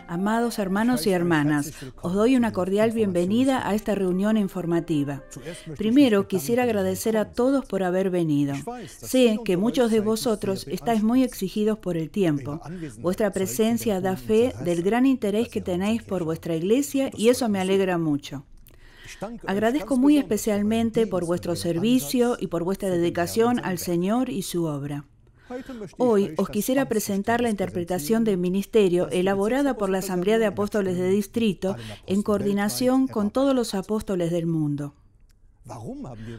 Amados hermanos y hermanas, os doy una cordial bienvenida a esta reunión informativa. Primero, quisiera agradecer a todos por haber venido. Sé que muchos de vosotros estáis muy exigidos por el tiempo. Vuestra presencia da fe del gran interés que tenéis por vuestra iglesia y eso me alegra mucho. Agradezco muy especialmente por vuestro servicio y por vuestra dedicación al Señor y su obra. Hoy os quisiera presentar la interpretación del ministerio elaborada por la Asamblea de Apóstoles de Distrito en coordinación con todos los apóstoles del mundo.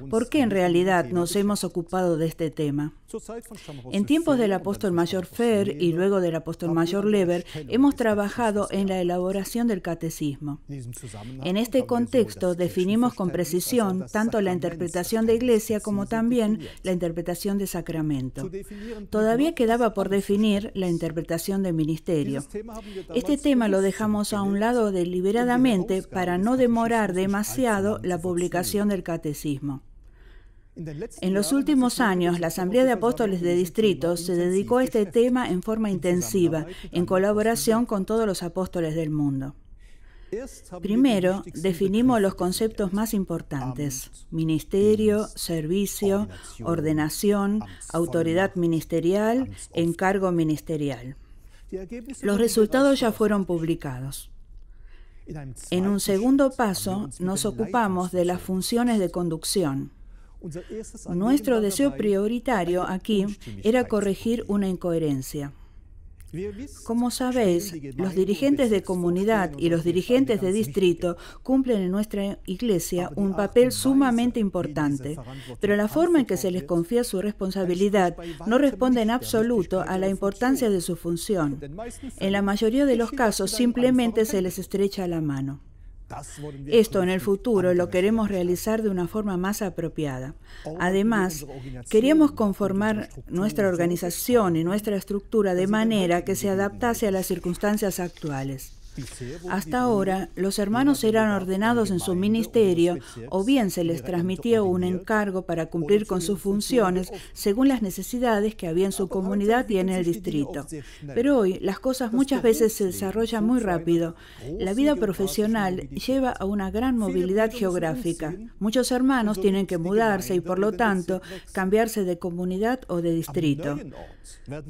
¿Por qué en realidad nos hemos ocupado de este tema? En tiempos del apóstol mayor Fer y luego del apóstol mayor Lever, hemos trabajado en la elaboración del catecismo. En este contexto definimos con precisión tanto la interpretación de iglesia como también la interpretación de sacramento. Todavía quedaba por definir la interpretación de ministerio. Este tema lo dejamos a un lado deliberadamente para no demorar demasiado la publicación del catecismo. En los últimos años, la Asamblea de Apóstoles de Distrito se dedicó a este tema en forma intensiva, en colaboración con todos los apóstoles del mundo. Primero, definimos los conceptos más importantes: ministerio, servicio, ordenación, autoridad ministerial, encargo ministerial. Los resultados ya fueron publicados. En un segundo paso, nos ocupamos de las funciones de conducción. Nuestro deseo prioritario aquí era corregir una incoherencia. Como sabéis, los dirigentes de comunidad y los dirigentes de distrito cumplen en nuestra iglesia un papel sumamente importante, pero la forma en que se les confía su responsabilidad no responde en absoluto a la importancia de su función. En la mayoría de los casos simplemente se les estrecha la mano. Esto en el futuro lo queremos realizar de una forma más apropiada. Además, queríamos conformar nuestra organización y nuestra estructura de manera que se adaptase a las circunstancias actuales. Hasta ahora, los hermanos eran ordenados en su ministerio o bien se les transmitía un encargo para cumplir con sus funciones según las necesidades que había en su comunidad y en el distrito. Pero hoy las cosas muchas veces se desarrollan muy rápido. La vida profesional lleva a una gran movilidad geográfica. Muchos hermanos tienen que mudarse y por lo tanto cambiarse de comunidad o de distrito.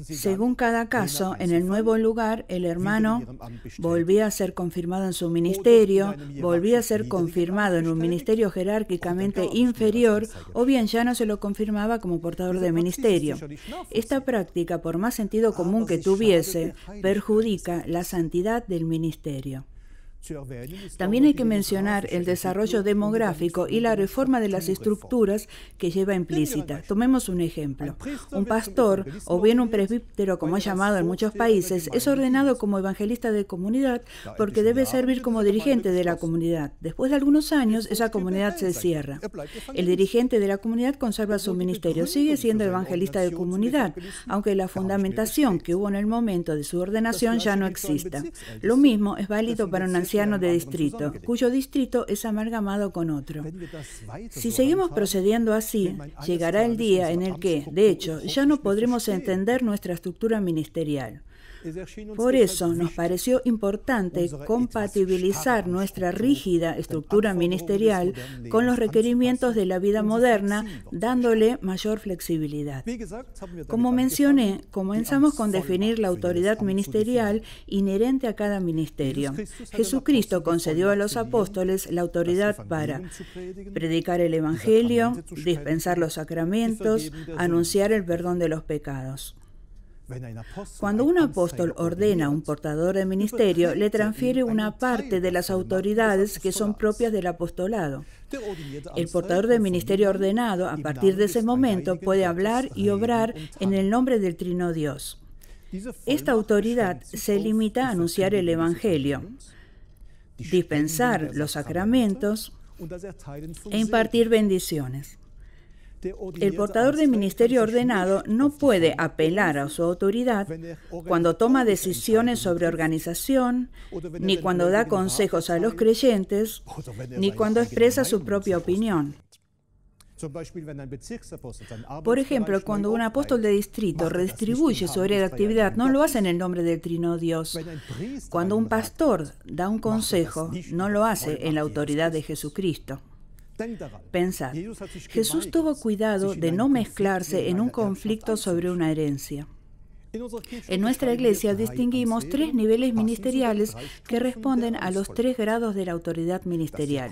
Según cada caso, en el nuevo lugar el hermano volvía a ser confirmado en su ministerio, volvía a ser confirmado en un ministerio jerárquicamente inferior, o bien ya no se lo confirmaba como portador de ministerio. Esta práctica, por más sentido común que tuviese, perjudica la santidad del ministerio. También hay que mencionar el desarrollo demográfico y la reforma de las estructuras que lleva implícita. Tomemos un ejemplo. Un pastor, o bien un presbítero, como es llamado en muchos países, es ordenado como evangelista de comunidad porque debe servir como dirigente de la comunidad. Después de algunos años, esa comunidad se cierra. El dirigente de la comunidad conserva su ministerio, sigue siendo evangelista de comunidad, aunque la fundamentación que hubo en el momento de su ordenación ya no exista. Lo mismo es válido para un anciano de distrito, cuyo distrito es amalgamado con otro. Si seguimos procediendo así, llegará el día en el que, de hecho, ya no podremos entender nuestra estructura ministerial. Por eso nos pareció importante compatibilizar nuestra rígida estructura ministerial con los requerimientos de la vida moderna, dándole mayor flexibilidad. Como mencioné, comenzamos con definir la autoridad ministerial inherente a cada ministerio. Jesucristo concedió a los apóstoles la autoridad para predicar el Evangelio, dispensar los sacramentos, anunciar el perdón de los pecados. Cuando un apóstol ordena a un portador de ministerio, le transfiere una parte de las autoridades que son propias del apostolado. El portador de ministerio ordenado, a partir de ese momento, puede hablar y obrar en el nombre del Trino Dios. Esta autoridad se limita a anunciar el Evangelio, dispensar los sacramentos e impartir bendiciones. El portador de ministerio ordenado no puede apelar a su autoridad cuando toma decisiones sobre organización, ni cuando da consejos a los creyentes, ni cuando expresa su propia opinión. Por ejemplo, cuando un apóstol de distrito redistribuye su área de actividad, no lo hace en el nombre del Trino Dios. Cuando un pastor da un consejo, no lo hace en la autoridad de Jesucristo. Pensad, Jesús tuvo cuidado de no mezclarse en un conflicto sobre una herencia. En nuestra iglesia distinguimos 3 niveles ministeriales que responden a los 3 grados de la autoridad ministerial.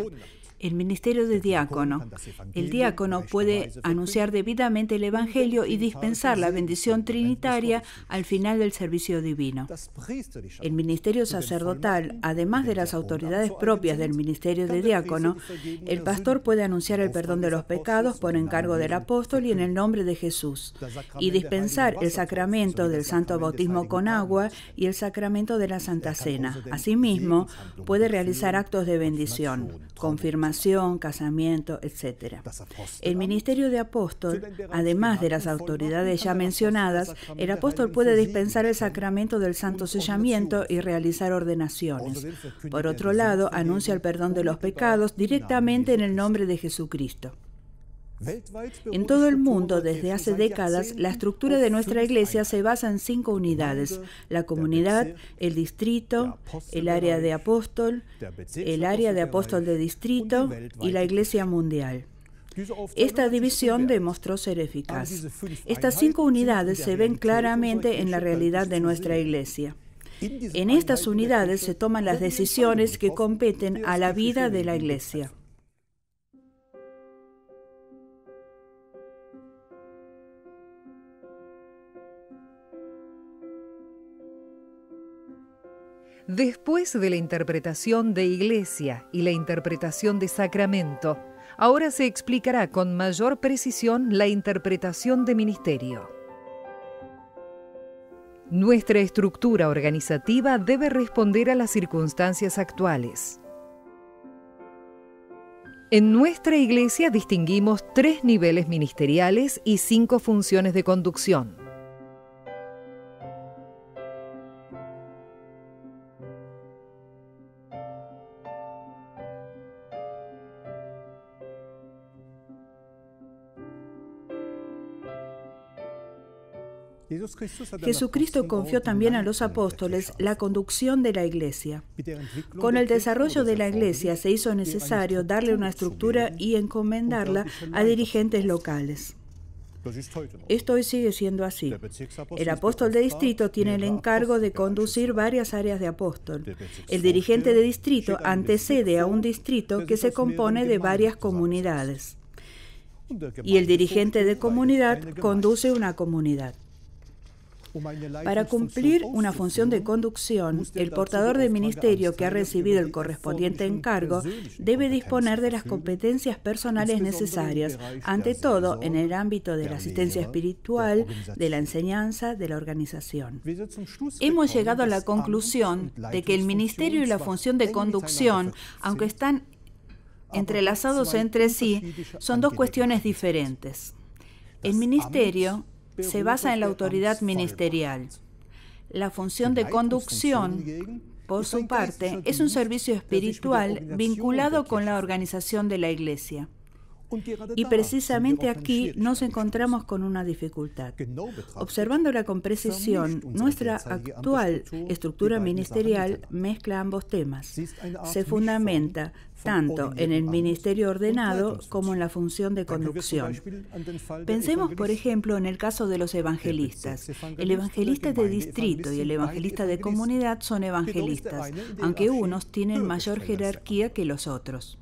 El ministerio de diácono. El diácono puede anunciar debidamente el Evangelio y dispensar la bendición trinitaria al final del servicio divino. El ministerio sacerdotal, además de las autoridades propias del ministerio de diácono, el pastor puede anunciar el perdón de los pecados por encargo del apóstol y en el nombre de Jesús, y dispensar el sacramento del santo bautismo con agua y el sacramento de la Santa Cena. Asimismo, puede realizar actos de bendición, confirmación, casamiento, etc. El ministerio de apóstol, además de las autoridades ya mencionadas, el apóstol puede dispensar el sacramento del santo sellamiento y realizar ordenaciones. Por otro lado, anuncia el perdón de los pecados directamente en el nombre de Jesucristo. En todo el mundo, desde hace décadas, la estructura de nuestra iglesia se basa en 5 unidades: la comunidad, el distrito, el área de apóstol de distrito y la iglesia mundial. Esta división demostró ser eficaz. Estas 5 unidades se ven claramente en la realidad de nuestra iglesia. En estas unidades se toman las decisiones que competen a la vida de la iglesia. Después de la interpretación de iglesia y la interpretación de sacramento, ahora se explicará con mayor precisión la interpretación de ministerio. Nuestra estructura organizativa debe responder a las circunstancias actuales. En nuestra iglesia distinguimos 3 niveles ministeriales y 5 funciones de conducción. Jesucristo confió también a los apóstoles la conducción de la iglesia. Con el desarrollo de la iglesia se hizo necesario darle una estructura y encomendarla a dirigentes locales. Esto hoy sigue siendo así. El apóstol de distrito tiene el encargo de conducir varias áreas de apóstol. El dirigente de distrito antecede a un distrito que se compone de varias comunidades. Y el dirigente de comunidad conduce una comunidad. Para cumplir una función de conducción, el portador de ministerio que ha recibido el correspondiente encargo debe disponer de las competencias personales necesarias, ante todo en el ámbito de la asistencia espiritual, de la enseñanza, de la organización. Hemos llegado a la conclusión de que el ministerio y la función de conducción, aunque están entrelazados entre sí, son 2 cuestiones diferentes. El ministerio se basa en la autoridad ministerial. La función de conducción, por su parte, es un servicio espiritual vinculado con la organización de la iglesia. Y precisamente aquí nos encontramos con una dificultad. Observándola con precisión, nuestra actual estructura ministerial mezcla ambos temas. Se fundamenta tanto en el ministerio ordenado como en la función de conducción. Pensemos, por ejemplo, en el caso de los evangelistas. El evangelista de distrito y el evangelista de comunidad son evangelistas, aunque unos tienen mayor jerarquía que los otros.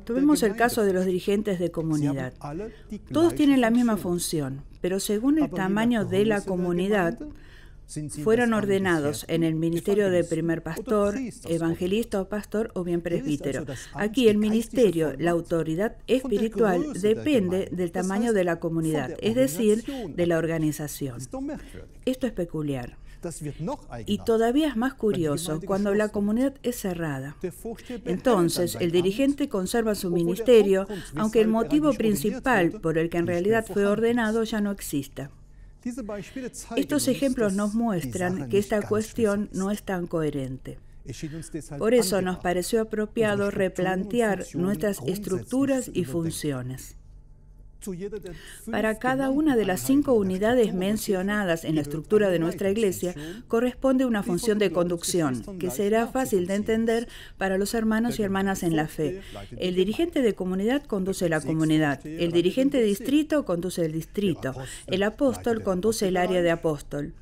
Tomemos el caso de los dirigentes de comunidad. Todos tienen la misma función, pero según el tamaño de la comunidad, fueron ordenados en el ministerio de primer pastor, evangelista o pastor o bien presbítero. Aquí el ministerio, la autoridad espiritual, depende del tamaño de la comunidad, es decir, de la organización. Esto es peculiar. Y todavía es más curioso cuando la comunidad es cerrada. Entonces, el dirigente conserva su ministerio, aunque el motivo principal por el que en realidad fue ordenado ya no exista. Estos ejemplos nos muestran que esta cuestión no es tan coherente. Por eso nos pareció apropiado replantear nuestras estructuras y funciones. Para cada una de las 5 unidades mencionadas en la estructura de nuestra Iglesia, corresponde una función de conducción, que será fácil de entender para los hermanos y hermanas en la fe. El dirigente de comunidad conduce la comunidad, el dirigente de distrito conduce el distrito, el apóstol conduce el área de apóstol.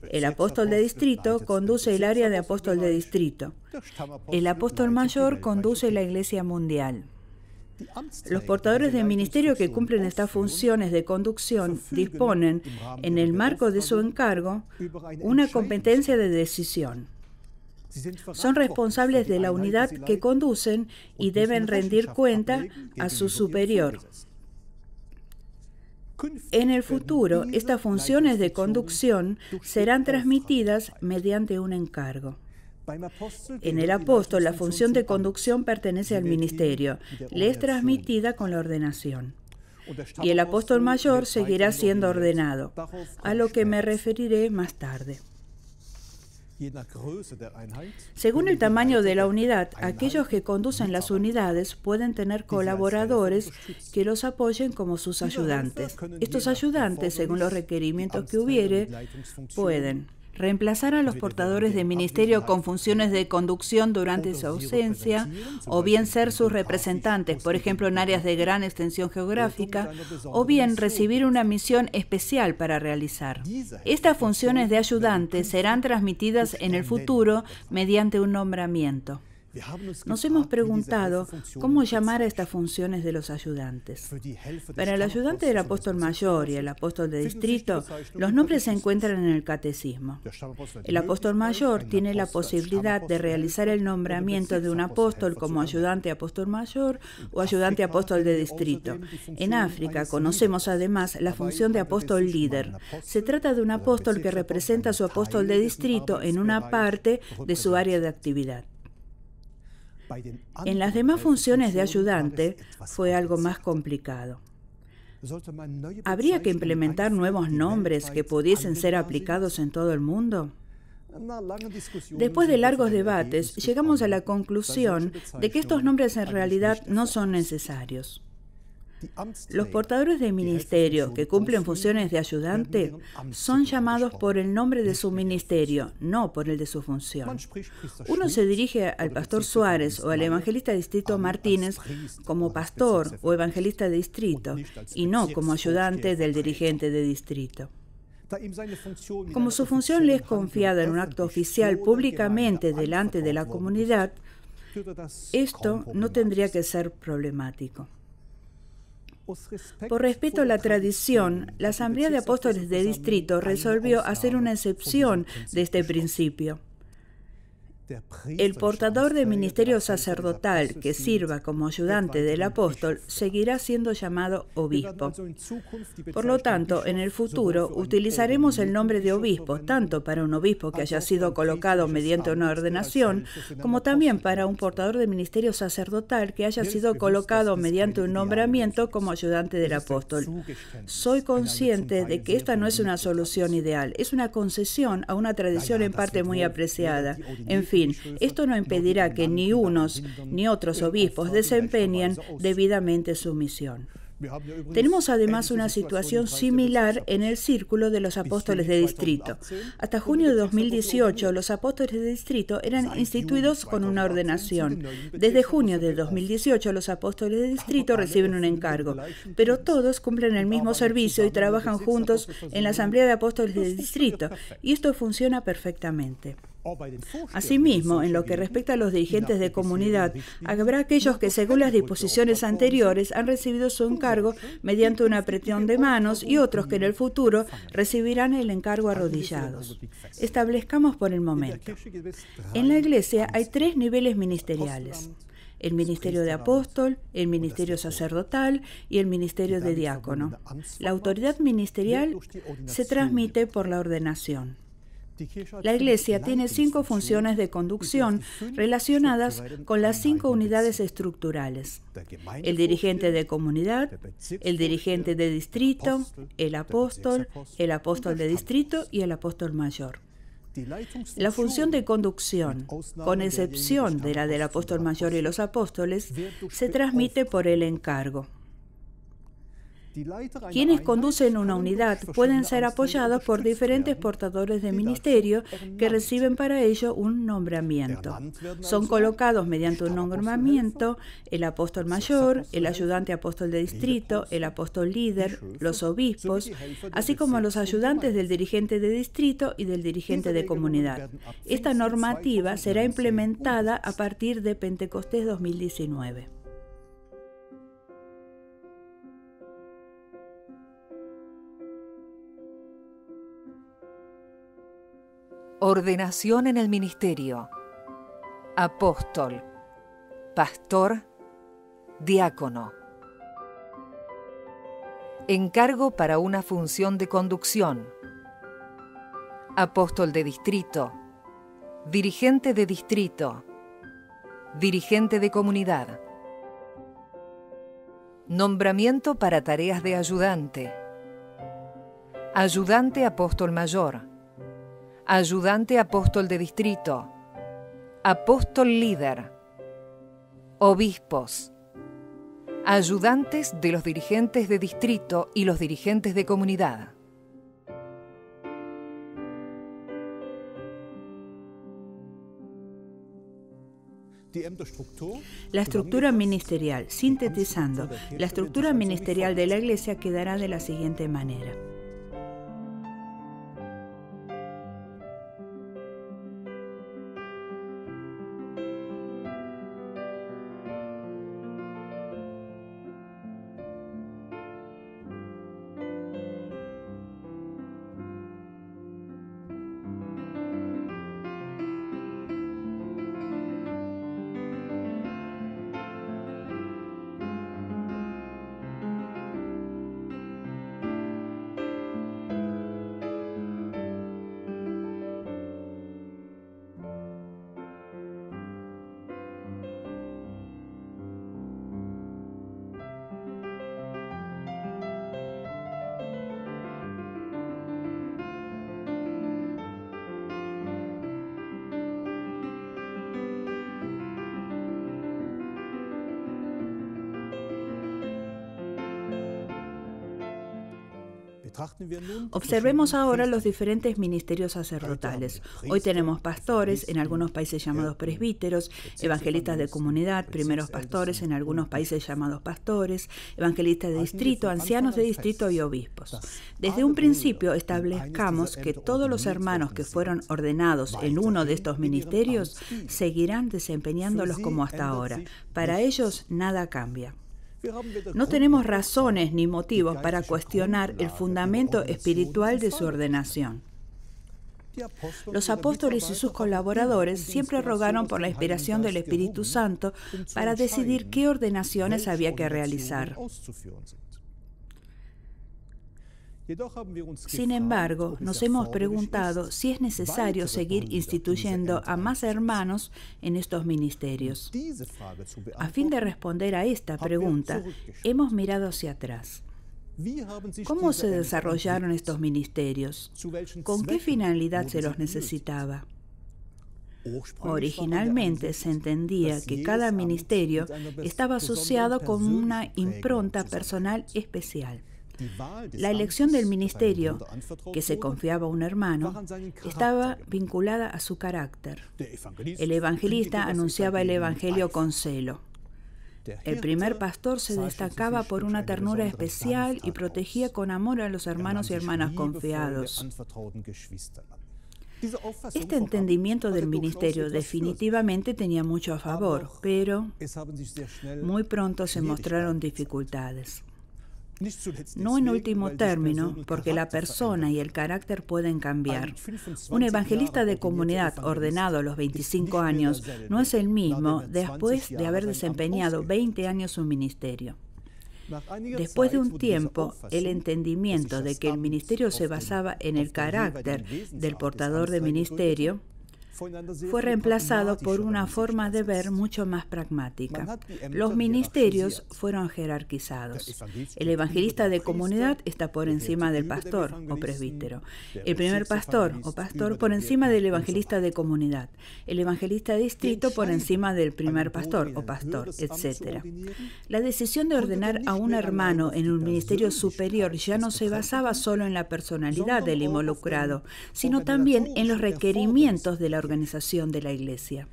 El apóstol de distrito conduce el área de apóstol de distrito. El apóstol mayor conduce la Iglesia mundial. Los portadores de ministerio que cumplen estas funciones de conducción disponen, en el marco de su encargo, una competencia de decisión. Son responsables de la unidad que conducen y deben rendir cuenta a su superior. En el futuro, estas funciones de conducción serán transmitidas mediante un encargo. En el apóstol, la función de conducción pertenece al ministerio, le es transmitida con la ordenación. Y el apóstol mayor seguirá siendo ordenado, a lo que me referiré más tarde. Según el tamaño de la unidad, aquellos que conducen las unidades pueden tener colaboradores que los apoyen como sus ayudantes. Estos ayudantes, según los requerimientos que hubiere, pueden reemplazar a los portadores de ministerio con funciones de conducción durante su ausencia, o bien ser sus representantes, por ejemplo, en áreas de gran extensión geográfica, o bien recibir una misión especial para realizar. Estas funciones de ayudantes serán transmitidas en el futuro mediante un nombramiento. Nos hemos preguntado cómo llamar a estas funciones de los ayudantes. Para el ayudante del apóstol mayor y el apóstol de distrito, los nombres se encuentran en el catecismo. El apóstol mayor tiene la posibilidad de realizar el nombramiento de un apóstol como ayudante apóstol mayor o ayudante apóstol de distrito. En África conocemos además la función de apóstol líder. Se trata de un apóstol que representa a su apóstol de distrito en una parte de su área de actividad. En las demás funciones de ayudante fue algo más complicado. ¿Habría que implementar nuevos nombres que pudiesen ser aplicados en todo el mundo? Después de largos debates, llegamos a la conclusión de que estos nombres en realidad no son necesarios. Los portadores de ministerio que cumplen funciones de ayudante son llamados por el nombre de su ministerio, no por el de su función. Uno se dirige al pastor Suárez o al evangelista de distrito Martínez como pastor o evangelista de distrito y no como ayudante del dirigente de distrito. Como su función le es confiada en un acto oficial públicamente delante de la comunidad, esto no tendría que ser problemático. Por respeto a la tradición, la Asamblea de Apóstoles de Distrito resolvió hacer una excepción de este principio. El portador de ministerio sacerdotal que sirva como ayudante del apóstol seguirá siendo llamado obispo. Por lo tanto, en el futuro utilizaremos el nombre de obispo tanto para un obispo que haya sido colocado mediante una ordenación, como también para un portador de ministerio sacerdotal que haya sido colocado mediante un nombramiento como ayudante del apóstol. Soy consciente de que esta no es una solución ideal, es una concesión a una tradición en parte muy apreciada. En fin, esto no impedirá que ni unos ni otros obispos desempeñen debidamente su misión. Tenemos además una situación similar en el círculo de los apóstoles de distrito. Hasta junio de 2018, los apóstoles de distrito eran instituidos con una ordenación. Desde junio de 2018, los apóstoles de distrito reciben un encargo, pero todos cumplen el mismo servicio y trabajan juntos en la Asamblea de Apóstoles de Distrito, y esto funciona perfectamente. Asimismo, en lo que respecta a los dirigentes de comunidad, habrá aquellos que, según las disposiciones anteriores, han recibido su encargo mediante una apretón de manos y otros que en el futuro recibirán el encargo arrodillados. Establezcamos por el momento. En la Iglesia hay 3 niveles ministeriales: el ministerio de apóstol, el ministerio sacerdotal y el ministerio de diácono. La autoridad ministerial se transmite por la ordenación. La Iglesia tiene 5 funciones de conducción relacionadas con las 5 unidades estructurales: el dirigente de comunidad, el dirigente de distrito, el apóstol de distrito y el apóstol mayor. La función de conducción, con excepción de la del apóstol mayor y los apóstoles, se transmite por el encargo. Quienes conducen una unidad pueden ser apoyados por diferentes portadores de ministerio que reciben para ello un nombramiento. Son colocados mediante un nombramiento el apóstol mayor, el ayudante apóstol de distrito, el apóstol líder, los obispos, así como los ayudantes del dirigente de distrito y del dirigente de comunidad. Esta normativa será implementada a partir de Pentecostés 2019. Ordenación en el ministerio. Apóstol, pastor, diácono. Encargo para una función de conducción. Apóstol de distrito, dirigente de distrito, dirigente de comunidad. Nombramiento para tareas de ayudante. Ayudante apóstol mayor. Ayudante apóstol de distrito, apóstol líder, obispos, ayudantes de los dirigentes de distrito y los dirigentes de comunidad. La estructura ministerial, sintetizando, la estructura ministerial de la Iglesia quedará de la siguiente manera. Observemos ahora los diferentes ministerios sacerdotales. Hoy tenemos pastores, en algunos países llamados presbíteros, evangelistas de comunidad, primeros pastores, en algunos países llamados pastores, evangelistas de distrito, ancianos de distrito y obispos. Desde un principio establezcamos que todos los hermanos que fueron ordenados en uno de estos ministerios seguirán desempeñándolos como hasta ahora. Para ellos nada cambia. No tenemos razones ni motivos para cuestionar el fundamento espiritual de su ordenación. Los apóstoles y sus colaboradores siempre rogaron por la inspiración del Espíritu Santo para decidir qué ordenaciones había que realizar. Sin embargo, nos hemos preguntado si es necesario seguir instituyendo a más hermanos en estos ministerios. A fin de responder a esta pregunta, hemos mirado hacia atrás. ¿Cómo se desarrollaron estos ministerios? ¿Con qué finalidad se los necesitaba? Originalmente se entendía que cada ministerio estaba asociado con una impronta personal especial. La elección del ministerio, que se confiaba a un hermano, estaba vinculada a su carácter. El evangelista anunciaba el evangelio con celo. El primer pastor se destacaba por una ternura especial y protegía con amor a los hermanos y hermanas confiados. Este entendimiento del ministerio definitivamente tenía mucho a favor, pero muy pronto se mostraron dificultades. No en último término, porque la persona y el carácter pueden cambiar. Un evangelista de comunidad ordenado a los 25 años no es el mismo después de haber desempeñado 20 años su ministerio. Después de un tiempo, el entendimiento de que el ministerio se basaba en el carácter del portador de ministerio fue reemplazado por una forma de ver mucho más pragmática. Los ministerios fueron jerarquizados. El evangelista de comunidad está por encima del pastor o presbítero. El primer pastor o pastor por encima del evangelista de comunidad. El evangelista de distrito por encima del primer pastor o pastor, etc. La decisión de ordenar a un hermano en un ministerio superior ya no se basaba solo en la personalidad del involucrado, sino también en los requerimientos de la organización de la iglesia.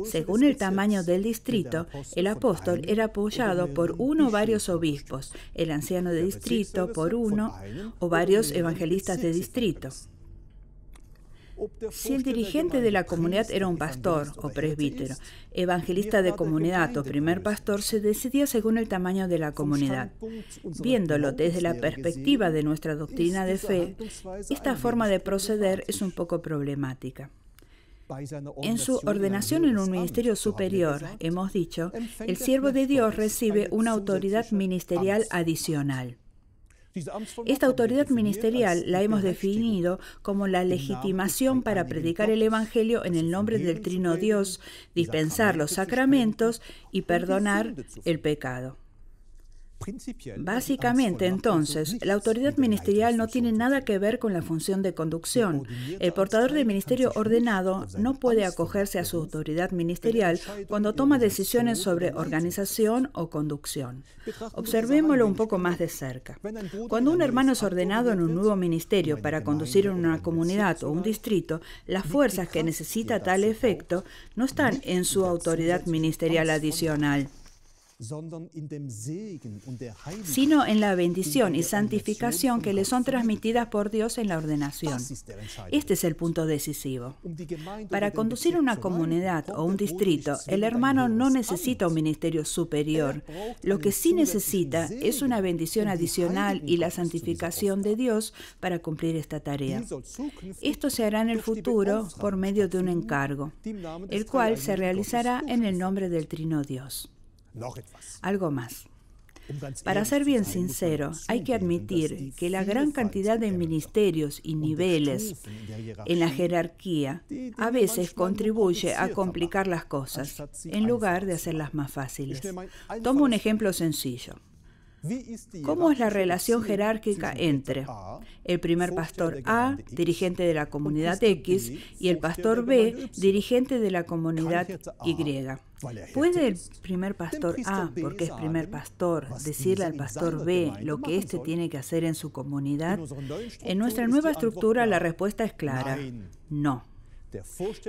Según el tamaño del distrito, el apóstol era apoyado por uno o varios obispos, el anciano de distrito por uno o varios evangelistas de distrito. Si el dirigente de la comunidad era un pastor o presbítero, evangelista de comunidad o primer pastor, se decidía según el tamaño de la comunidad. Viéndolo desde la perspectiva de nuestra doctrina de fe, esta forma de proceder es un poco problemática. En su ordenación en un ministerio superior, hemos dicho, el siervo de Dios recibe una autoridad ministerial adicional. Esta autoridad ministerial la hemos definido como la legitimación para predicar el Evangelio en el nombre del Trino Dios, dispensar los sacramentos y perdonar el pecado. Básicamente, entonces, la autoridad ministerial no tiene nada que ver con la función de conducción. El portador del ministerio ordenado no puede acogerse a su autoridad ministerial cuando toma decisiones sobre organización o conducción. Observémoslo un poco más de cerca. Cuando un hermano es ordenado en un nuevo ministerio para conducir una comunidad o un distrito, las fuerzas que necesita a tal efecto no están en su autoridad ministerial adicional, sino en la bendición y santificación que le son transmitidas por Dios en la ordenación. Este es el punto decisivo. Para conducir una comunidad o un distrito, el hermano no necesita un ministerio superior. Lo que sí necesita es una bendición adicional y la santificación de Dios para cumplir esta tarea. Esto se hará en el futuro por medio de un encargo, el cual se realizará en el nombre del Trino Dios. Algo más. Para ser bien sincero, hay que admitir que la gran cantidad de ministerios y niveles en la jerarquía a veces contribuye a complicar las cosas, en lugar de hacerlas más fáciles. Tomo un ejemplo sencillo. ¿Cómo es la relación jerárquica entre el primer pastor A, dirigente de la comunidad X, y el pastor B, dirigente de la comunidad Y? ¿Puede el primer pastor A, porque es primer pastor, decirle al pastor B lo que éste tiene que hacer en su comunidad? En nuestra nueva estructura la respuesta es clara: no.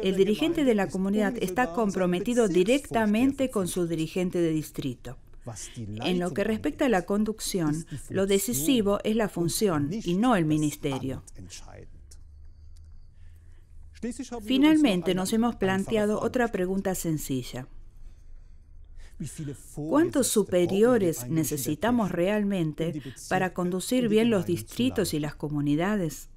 El dirigente de la comunidad está comprometido directamente con su dirigente de distrito. En lo que respecta a la conducción, lo decisivo es la función y no el ministerio. Finalmente, nos hemos planteado otra pregunta sencilla. ¿Cuántos superiores necesitamos realmente para conducir bien los distritos y las comunidades?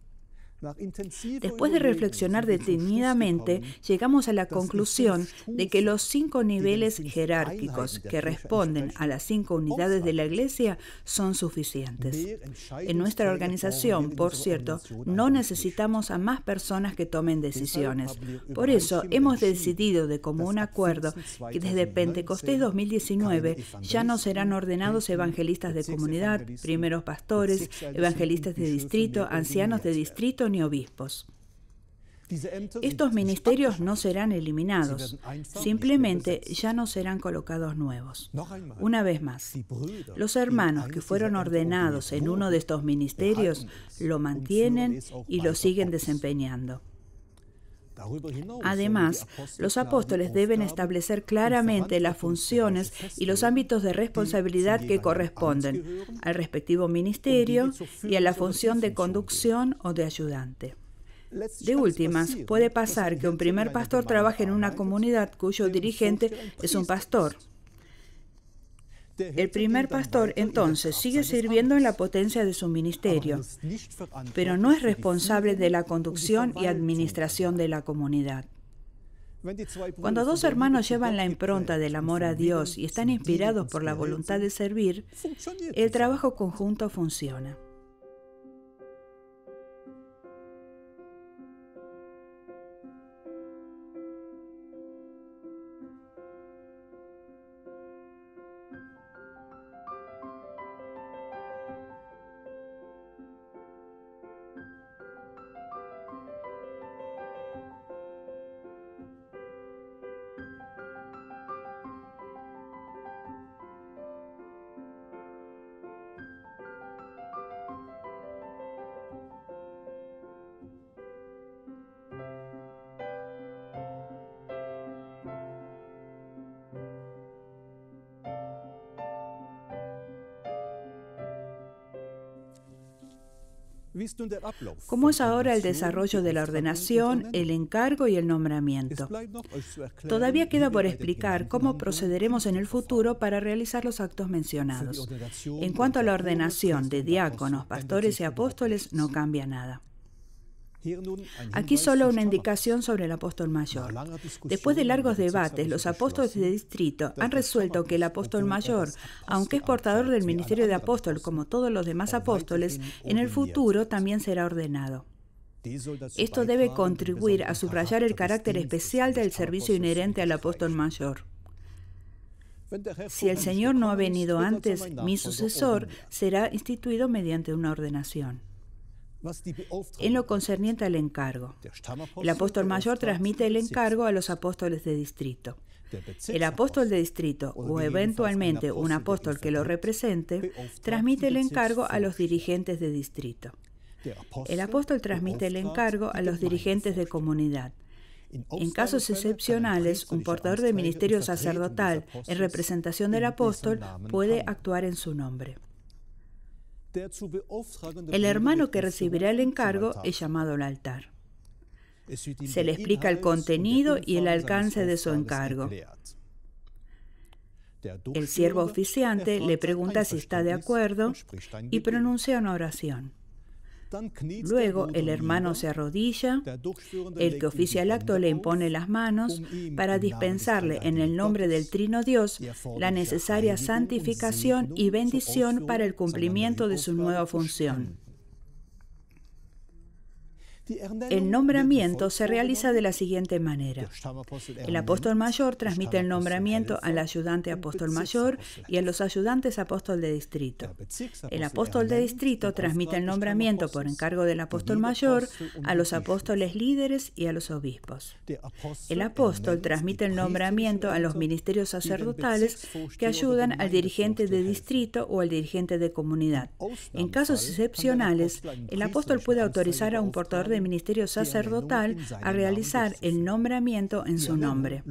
Después de reflexionar detenidamente, llegamos a la conclusión de que los 5 niveles jerárquicos que responden a las 5 unidades de la Iglesia son suficientes. En nuestra organización, por cierto, no necesitamos a más personas que tomen decisiones. Por eso, hemos decidido de común acuerdo que desde Pentecostés 2019 ya no serán ordenados evangelistas de comunidad, primeros pastores, evangelistas de distrito, ancianos de distrito ni obispos. Estos ministerios no serán eliminados, simplemente ya no serán colocados nuevos. Una vez más, los hermanos que fueron ordenados en uno de estos ministerios lo mantienen y lo siguen desempeñando. Además, los apóstoles deben establecer claramente las funciones y los ámbitos de responsabilidad que corresponden al respectivo ministerio y a la función de conducción o de ayudante. De últimas, puede pasar que un primer pastor trabaje en una comunidad cuyo dirigente es un pastor. El primer pastor, entonces, sigue sirviendo en la potencia de su ministerio, pero no es responsable de la conducción y administración de la comunidad. Cuando 2 hermanos llevan la impronta del amor a Dios y están inspirados por la voluntad de servir, el trabajo conjunto funciona. ¿Cómo es ahora el desarrollo de la ordenación, el encargo y el nombramiento? Todavía queda por explicar cómo procederemos en el futuro para realizar los actos mencionados. En cuanto a la ordenación de diáconos, pastores y apóstoles, no cambia nada. Aquí solo una indicación sobre el apóstol mayor. Después de largos debates, los apóstoles de distrito han resuelto que el apóstol mayor, aunque es portador del ministerio de apóstol como todos los demás apóstoles, en el futuro también será ordenado. Esto debe contribuir a subrayar el carácter especial del servicio inherente al apóstol mayor. Si el Señor no ha venido antes, mi sucesor será instituido mediante una ordenación. En lo concerniente al encargo, el apóstol mayor transmite el encargo a los apóstoles de distrito. El apóstol de distrito o eventualmente un apóstol que lo represente transmite el encargo a los dirigentes de distrito. El apóstol transmite el encargo a los dirigentes de comunidad. En casos excepcionales, un portador de ministerio sacerdotal en representación del apóstol puede actuar en su nombre. El hermano que recibirá el encargo es llamado al altar. Se le explica el contenido y el alcance de su encargo. El siervo oficiante le pregunta si está de acuerdo y pronuncia una oración. Luego el hermano se arrodilla, el que oficia el acto le impone las manos para dispensarle en el nombre del Trino Dios la necesaria santificación y bendición para el cumplimiento de su nueva función. El nombramiento se realiza de la siguiente manera. El apóstol mayor transmite el nombramiento al ayudante apóstol mayor y a los ayudantes apóstol de distrito. El apóstol de distrito transmite el nombramiento por encargo del apóstol mayor a los apóstoles líderes y a los obispos. El apóstol transmite el nombramiento a los ministerios sacerdotales que ayudan al dirigente de distrito o al dirigente de comunidad. En casos excepcionales, el apóstol puede autorizar a un portador de ministerio sacerdotal a realizar el nombramiento en su nombre.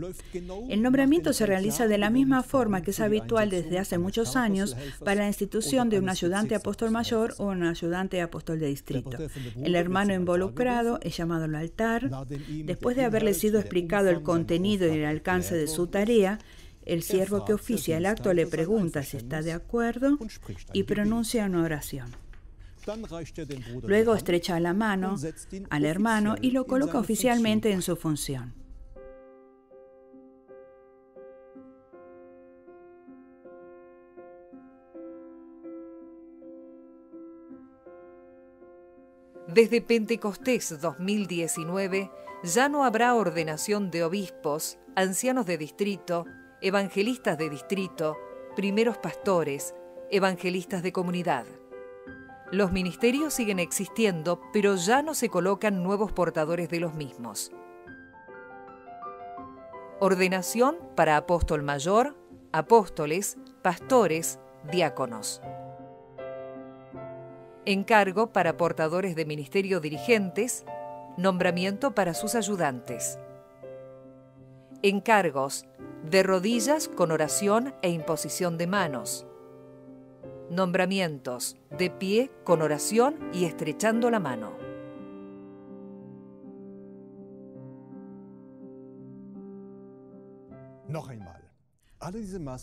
El nombramiento se realiza de la misma forma que es habitual desde hace muchos años para la institución de un ayudante apóstol mayor o un ayudante apóstol de distrito. El hermano involucrado es llamado al altar. Después de haberle sido explicado el contenido y el alcance de su tarea, el siervo que oficia el acto le pregunta si está de acuerdo y pronuncia una oración. Luego estrecha la mano al hermano y lo coloca oficialmente en su función. Desde Pentecostés 2019 ya no habrá ordenación de obispos, ancianos de distrito, evangelistas de distrito, primeros pastores, evangelistas de comunidad. Los ministerios siguen existiendo, pero ya no se colocan nuevos portadores de los mismos. Ordenación para apóstol mayor, apóstoles, pastores, diáconos. Encargo para portadores de ministerio dirigentes, nombramiento para sus ayudantes. Encargos de rodillas con oración e imposición de manos. Nombramientos de pie con oración y estrechando la mano.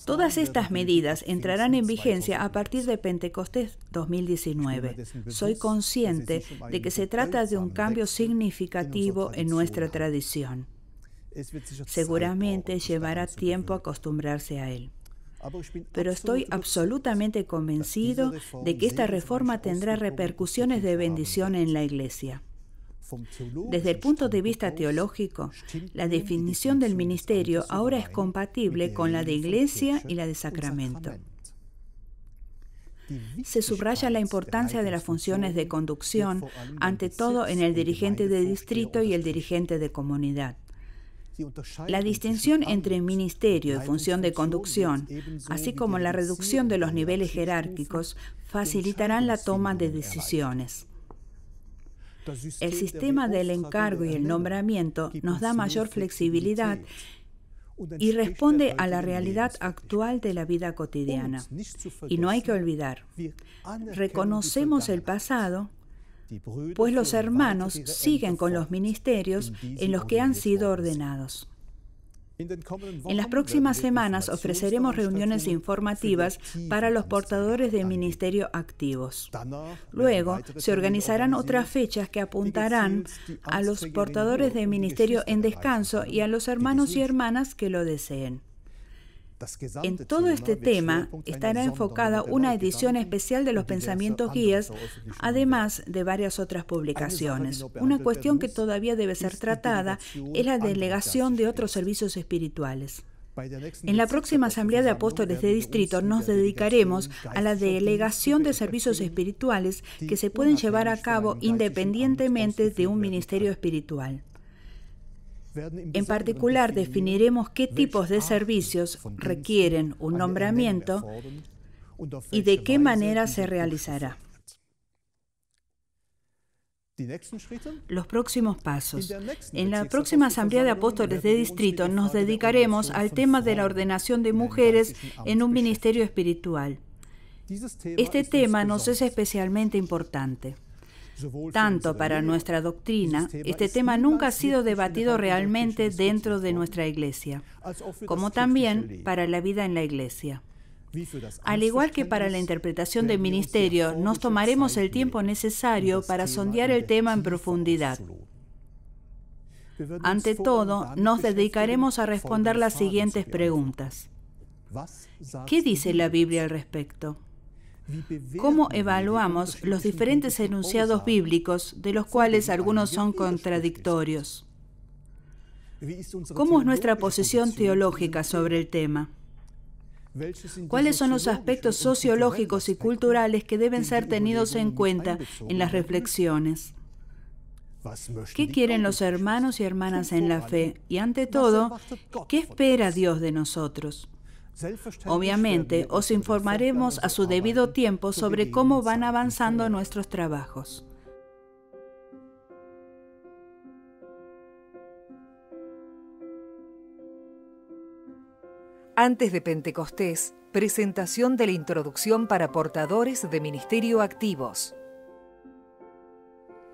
Todas estas medidas entrarán en vigencia a partir de Pentecostés 2019. Soy consciente de que se trata de un cambio significativo en nuestra tradición. Seguramente llevará tiempo acostumbrarse a él. Pero estoy absolutamente convencido de que esta reforma tendrá repercusiones de bendición en la Iglesia. Desde el punto de vista teológico, la definición del ministerio ahora es compatible con la de Iglesia y la de sacramento. Se subraya la importancia de las funciones de conducción, ante todo en el dirigente de distrito y el dirigente de comunidad. La distinción entre ministerio y función de conducción, así como la reducción de los niveles jerárquicos, facilitarán la toma de decisiones. El sistema del encargo y el nombramiento nos da mayor flexibilidad y responde a la realidad actual de la vida cotidiana. Y no hay que olvidar, reconocemos el pasado, pues los hermanos siguen con los ministerios en los que han sido ordenados. En las próximas semanas ofreceremos reuniones informativas para los portadores de ministerio activos. Luego se organizarán otras fechas que apuntarán a los portadores de ministerio en descanso y a los hermanos y hermanas que lo deseen. En todo este tema estará enfocada una edición especial de los pensamientos guías, además de varias otras publicaciones. Una cuestión que todavía debe ser tratada es la delegación de otros servicios espirituales. En la próxima Asamblea de Apóstoles de Distrito nos dedicaremos a la delegación de servicios espirituales que se pueden llevar a cabo independientemente de un ministerio espiritual. En particular, definiremos qué tipos de servicios requieren un nombramiento y de qué manera se realizará. Los próximos pasos. En la próxima Asamblea de Apóstoles de Distrito nos dedicaremos al tema de la ordenación de mujeres en un ministerio espiritual. Este tema nos es especialmente importante. Tanto para nuestra doctrina, este tema nunca ha sido debatido realmente dentro de nuestra Iglesia, como también para la vida en la Iglesia. Al igual que para la interpretación del ministerio, nos tomaremos el tiempo necesario para sondear el tema en profundidad. Ante todo, nos dedicaremos a responder las siguientes preguntas. ¿Qué dice la Biblia al respecto? ¿Cómo evaluamos los diferentes enunciados bíblicos, de los cuales algunos son contradictorios? ¿Cómo es nuestra posición teológica sobre el tema? ¿Cuáles son los aspectos sociológicos y culturales que deben ser tenidos en cuenta en las reflexiones? ¿Qué quieren los hermanos y hermanas en la fe? Y ante todo, ¿qué espera Dios de nosotros? Obviamente, os informaremos a su debido tiempo sobre cómo van avanzando nuestros trabajos. Antes de Pentecostés, presentación de la introducción para portadores de ministerio activos.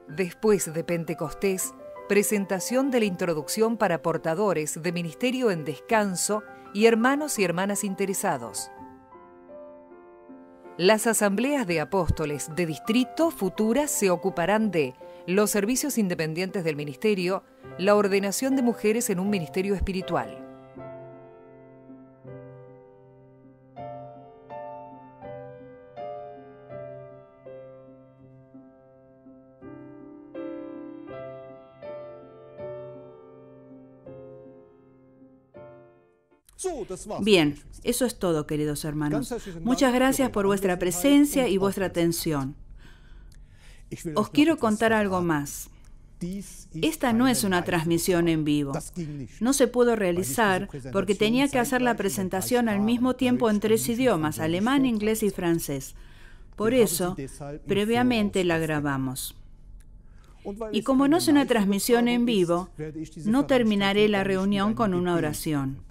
Después de Pentecostés, presentación de la introducción para portadores de ministerio en descanso y hermanos y hermanas interesados. Las asambleas de apóstoles de distrito futuras se ocuparán de los servicios independientes del ministerio, la ordenación de mujeres en un ministerio espiritual. Bien, eso es todo, queridos hermanos. Muchas gracias por vuestra presencia y vuestra atención. Os quiero contar algo más. Esta no es una transmisión en vivo. No se pudo realizar porque tenía que hacer la presentación al mismo tiempo en 3 idiomas, alemán, inglés y francés. Por eso, previamente la grabamos. Y como no es una transmisión en vivo, no terminaré la reunión con una oración.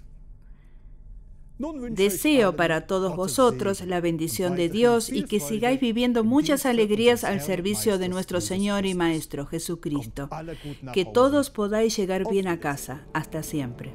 Deseo para todos vosotros la bendición de Dios y que sigáis viviendo muchas alegrías al servicio de nuestro Señor y Maestro Jesucristo. Que todos podáis llegar bien a casa. Hasta siempre.